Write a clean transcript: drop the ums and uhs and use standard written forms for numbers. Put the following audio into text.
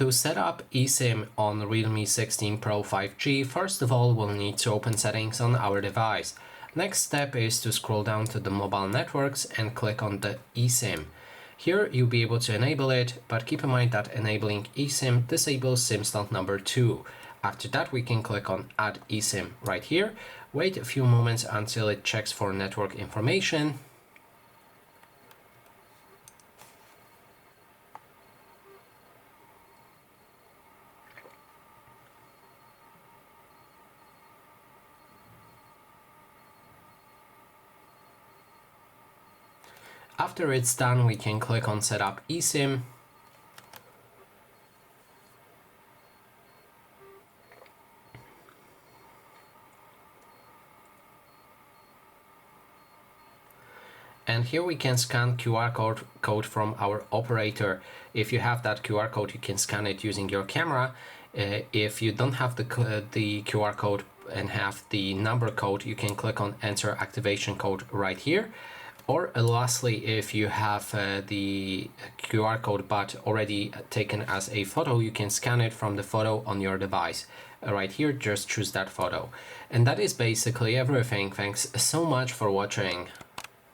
To set up eSIM on Realme 16 Pro 5G, first of all, we'll need to open settings on our device. Next step is to scroll down to the mobile networks and click on the eSIM. Here you'll be able to enable it, but keep in mind that enabling eSIM disables SIM slot number 2. After that, we can click on Add eSIM right here. Wait a few moments until it checks for network information. After it's done, we can click on Set up eSIM. And here we can scan QR code from our operator. If you have that QR code, you can scan it using your camera. If you don't have the QR code and have the number code, you can click on Enter Activation Code right here. Or lastly, if you have the QR code but already taken as a photo, you can scan it from the photo on your device. Right here, just choose that photo. And that is basically everything. Thanks so much for watching.